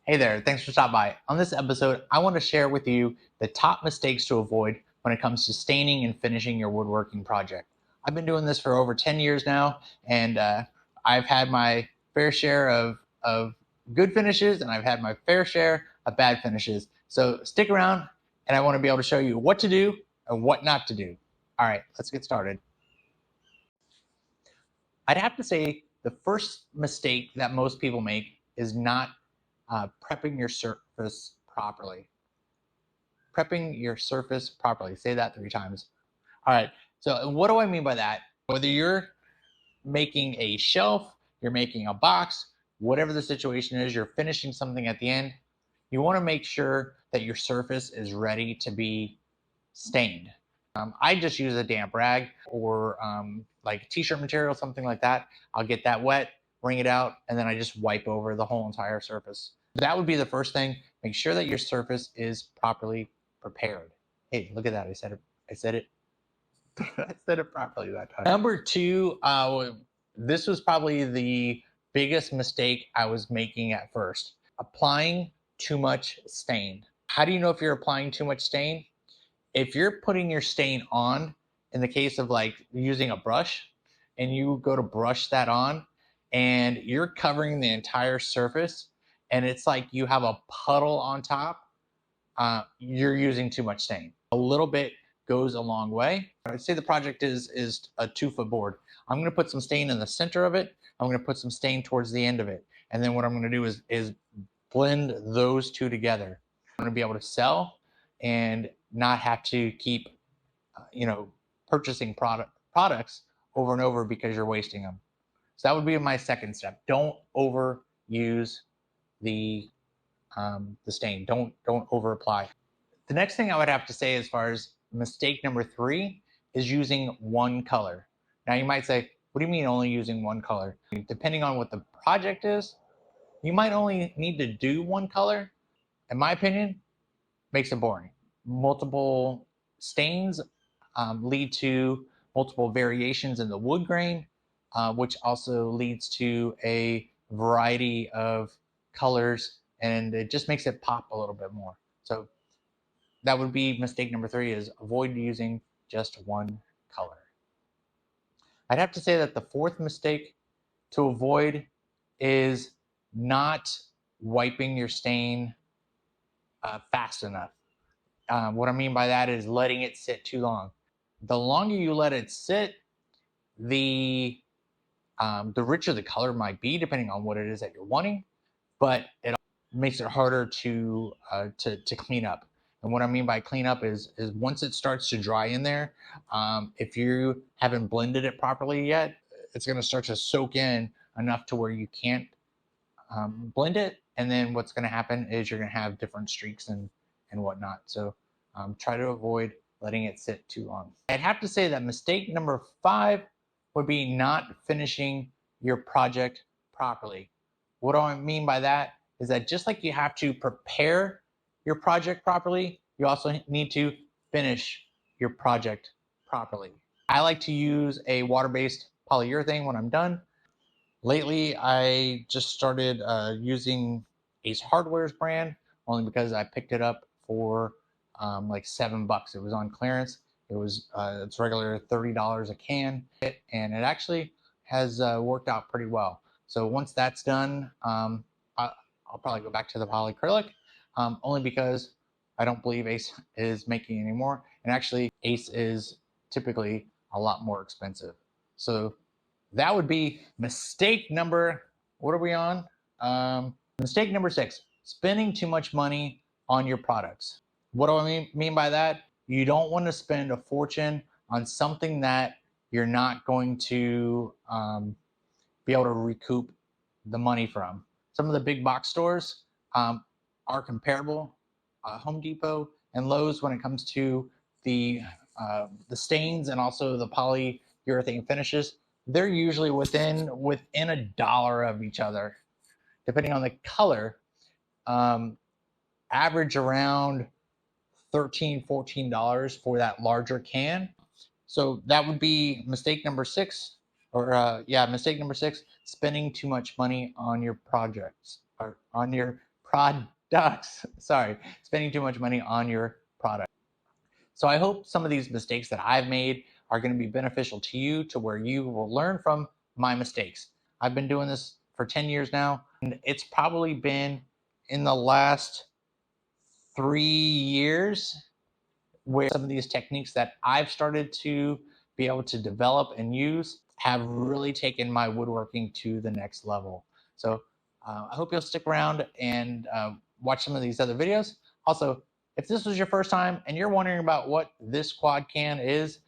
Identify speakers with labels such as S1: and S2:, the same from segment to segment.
S1: Hey there, thanks for stopping by. On this episode, I want to share with you the top mistakes to avoid when it comes to staining and finishing your woodworking project. I've been doing this for over 10 years now, and I've had my fair share of good finishes, and I've had my fair share of bad finishes. So stick around, and I want to be able to show you what to do and what not to do. All right, let's get started. I'd have to say the first mistake that most people make is not prepping your surface properly. Prepping your surface properly. Say that 3 times. All right. So what do I mean by that? Whether you're making a shelf, you're making a box, whatever the situation is, you're finishing something at the end, you want to make sure that your surface is ready to be stained. I just use a damp rag or like t-shirt material, something like that. I'll get that wet, wring it out, and then I just wipe over the whole entire surface. That would be the first thing. Make sure that your surface is properly prepared. Hey, look at that. I said it. I said it. I said it properly that time. Number two, this was probably the biggest mistake I was making at first. Applying too much stain. How do you know if you're applying too much stain? If you're putting your stain on, in the case of like using a brush, and you go to brush that on, and you're covering the entire surface, and it's like you have a puddle on top, you're using too much stain. A little bit goes a long way. I'd say the project is a 2-foot board. I'm going to put some stain in the center of it. I'm going to put some stain towards the end of it. And then what I'm going to do is blend those two together. I'm going to be able to sell and not have to keep, purchasing products over and over because you're wasting them. So that would be my second step. Don't overuse the stain. Don't over apply. The next thing I would have to say as far as mistake number 3 is using one color. Now you might say, what do you mean only using one color? Depending on what the project is, you might only need to do one color. In my opinion, makes it boring. Multiple stains lead to multiple variations in the wood grain, which also leads to a variety of colors, and it just makes it pop a little bit more. So that would be mistake number 3, is avoid using just one color. I'd have to say that the fourth mistake to avoid is not wiping your stain fast enough. What I mean by that is letting it sit too long. The longer you let it sit, the richer the color might be, depending on what it is that you're wanting, but it makes it harder to clean up. And what I mean by clean up is once it starts to dry in there, if you haven't blended it properly yet, it's going to start to soak in enough to where you can't blend it. And then what's going to happen is you're going to have different streaks and whatnot. So try to avoid letting it sit too long. I'd have to say that mistake number 5 would be not finishing your project properly. What do I mean by that is that just like you have to prepare your project properly, you also need to finish your project properly. I like to use a water-based polyurethane when I'm done. Lately, I just started using Ace Hardware's brand, only because I picked it up for like $7. It was on clearance. It was it's regular $30 a can, and it actually has worked out pretty well. So once that's done, I'll probably go back to the polyacrylic, only because I don't believe Ace is making anymore, and actually Ace is typically a lot more expensive. So that would be mistake number, what are we on? Mistake number 6, spending too much money on your products. What do I mean by that? You don't want to spend a fortune on something that you're not going to be able to recoup the money from. Some of the big box stores are comparable. Home Depot and Lowe's, when it comes to the stains and also the polyurethane finishes, they're usually within $1 of each other, depending on the color. Average around $13-14 for that larger can. So that would be mistake number 6, mistake number 6, spending too much money on your projects or on your products. Sorry, spending too much money on your product. So I hope some of these mistakes that I've made are going to be beneficial to you, to where you will learn from my mistakes. I've been doing this for 10 years now, and it's probably been in the last 3 years where some of these techniques that I've started to be able to develop and use have really taken my woodworking to the next level. So I hope you'll stick around and watch some of these other videos. Also, if this was your first time and you're wondering about what this quad can is,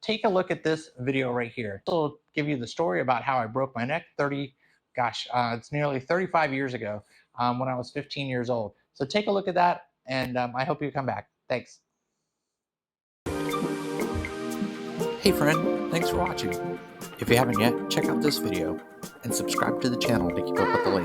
S1: take a look at this video right here. It'll give you the story about how I broke my neck it's nearly 35 years ago when I was 15 years old. So take a look at that, and I hope you come back. Thanks.
S2: Hey friend, thanks for watching. If you haven't yet, check out this video and subscribe to the channel to keep up with the latest.